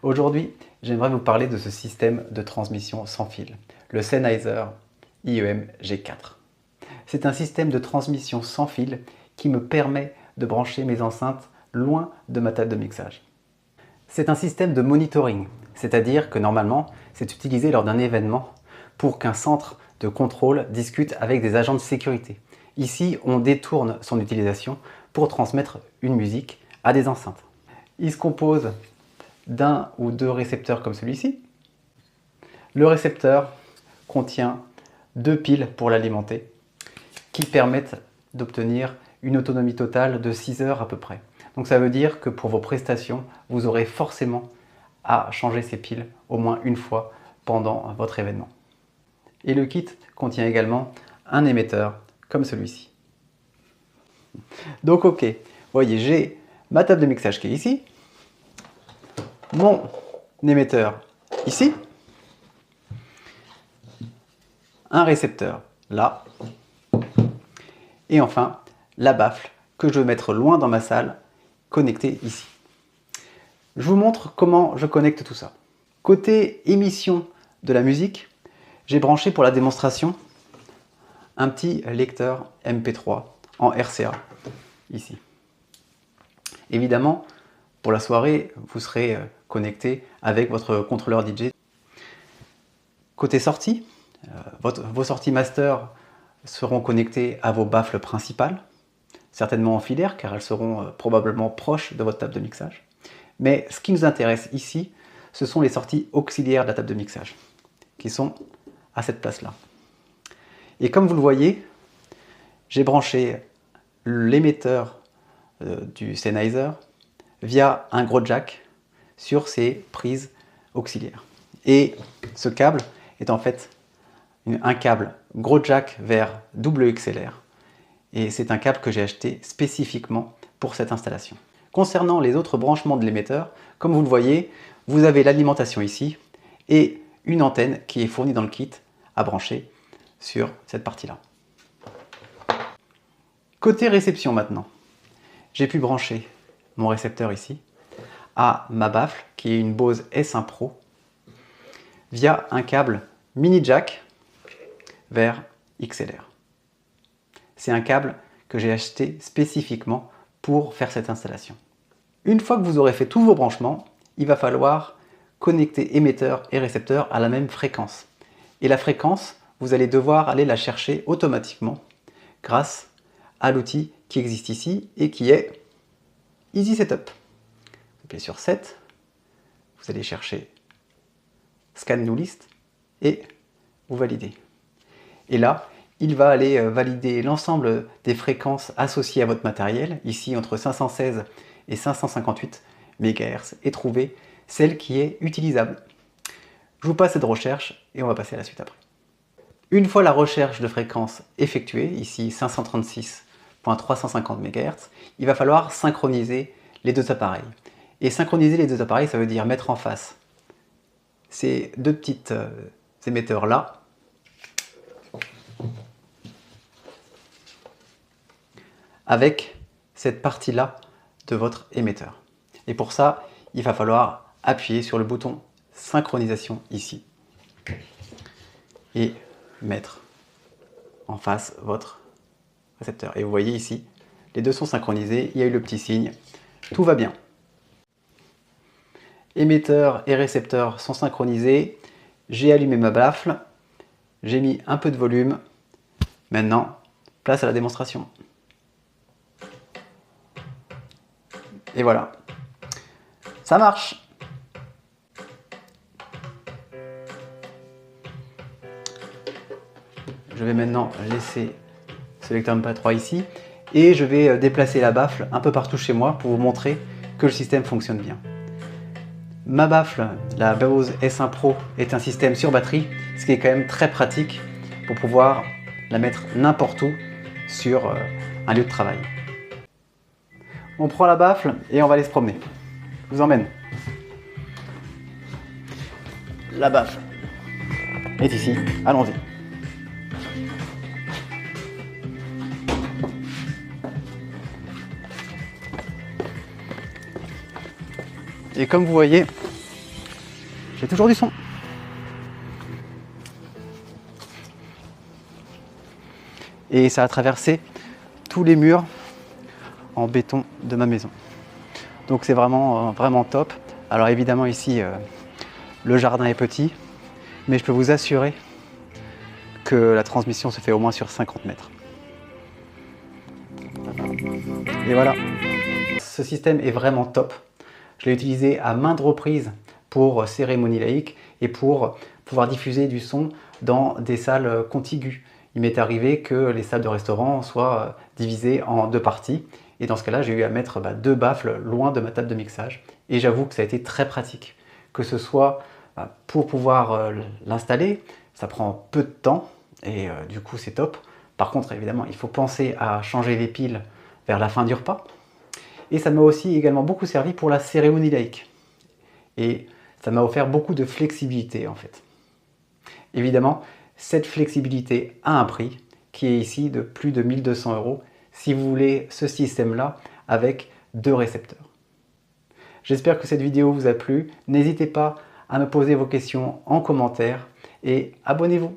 Aujourd'hui, j'aimerais vous parler de ce système de transmission sans fil, le Sennheiser IEM G4. C'est un système de transmission sans fil qui me permet de brancher mes enceintes loin de ma table de mixage. C'est un système de monitoring, c'est-à-dire que normalement, c'est utilisé lors d'un événement pour qu'un centre de contrôle discute avec des agents de sécurité. Ici, on détourne son utilisation pour transmettre une musique à des enceintes. Il se compose d'un ou deux récepteurs comme celui-ci. Le récepteur contient deux piles pour l'alimenter qui permettent d'obtenir une autonomie totale de 6 heures à peu près. Donc ça veut dire que pour vos prestations, vous aurez forcément à changer ces piles au moins une fois pendant votre événement. Et le kit contient également un émetteur comme celui-ci. Donc ok, vous voyez, j'ai ma table de mixage qui est ici, mon émetteur ici, un récepteur là, et enfin la baffle que je veux mettre loin dans ma salle, connectée ici. Je vous montre comment je connecte tout ça. Côté émission de la musique, j'ai branché pour la démonstration un petit lecteur MP3 en RCA, ici. Évidemment, pour la soirée, vous serez connecté avec votre contrôleur DJ. Côté sortie, vos sorties master seront connectées à vos baffles principales, certainement en filaire, car elles seront probablement proches de votre table de mixage. Mais ce qui nous intéresse ici, ce sont les sorties auxiliaires de la table de mixage, qui sont à cette place-là. Et comme vous le voyez, j'ai branché l'émetteur du Sennheiser via un gros jack sur ces prises auxiliaires. Et ce câble est en fait un câble gros jack vers double XLR. Et c'est un câble que j'ai acheté spécifiquement pour cette installation. Concernant les autres branchements de l'émetteur, comme vous le voyez, vous avez l'alimentation ici et une antenne qui est fournie dans le kit à brancher sur cette partie-là. Côté réception maintenant, j'ai pu brancher mon récepteur ici à ma baffle qui est une Bose S1 Pro via un câble mini jack vers XLR. C'est un câble que j'ai acheté spécifiquement pour faire cette installation. Une fois que vous aurez fait tous vos branchements, il va falloir connecter émetteur et récepteur à la même fréquence. Et la fréquence, vous allez devoir aller la chercher automatiquement grâce à l'outil qui existe ici et qui est Easy Setup. Vous appuyez sur Set, vous allez chercher Scan New List et vous validez. Et là, il va aller valider l'ensemble des fréquences associées à votre matériel, ici entre 516 et 558 MHz, et trouver celle qui est utilisable. Je vous passe cette recherche et on va passer à la suite après. Une fois la recherche de fréquence effectuée, ici 536.350 MHz, il va falloir synchroniser les deux appareils. Et synchroniser les deux appareils, ça veut dire mettre en face ces deux petits émetteurs là, avec cette partie-là de votre émetteur. Et pour ça, il va falloir appuyer sur le bouton synchronisation ici et mettre en face votre récepteur. Et vous voyez ici, les deux sont synchronisés, il y a eu le petit signe, tout va bien. Émetteur et récepteur sont synchronisés, j'ai allumé ma baffle, j'ai mis un peu de volume. Maintenant, place à la démonstration. Et voilà, ça marche. Je vais maintenant laisser ce lecteur MP3 ici et je vais déplacer la baffle un peu partout chez moi pour vous montrer que le système fonctionne bien. Ma baffle, la Bose S1 Pro, est un système sur batterie, ce qui est quand même très pratique pour pouvoir la mettre n'importe où sur un lieu de travail. On prend la baffle et on va aller se promener. Je vous emmène. La baffle est ici, allons-y. Et comme vous voyez, J'ai toujours du son. Et ça a traversé tous les murs en béton de ma maison. Donc c'est vraiment, vraiment top. Alors évidemment ici, le jardin est petit, mais je peux vous assurer que la transmission se fait au moins sur 50 mètres. Et voilà, ce système est vraiment top. Je l'ai utilisé à maintes reprises pour cérémonies laïques et pour pouvoir diffuser du son dans des salles contiguës. Il m'est arrivé que les salles de restaurant soient divisées en deux parties. Et dans ce cas-là, j'ai eu à mettre deux baffles loin de ma table de mixage. Et j'avoue que ça a été très pratique. Que ce soit pour pouvoir l'installer, ça prend peu de temps et du coup c'est top. Par contre, évidemment, il faut penser à changer les piles vers la fin du repas. Et ça m'a aussi également beaucoup servi pour la cérémonie laïque. Et ça m'a offert beaucoup de flexibilité en fait. Évidemment, cette flexibilité a un prix qui est ici de plus de 1200 € si vous voulez ce système-là avec deux récepteurs. J'espère que cette vidéo vous a plu. N'hésitez pas à me poser vos questions en commentaire et abonnez-vous.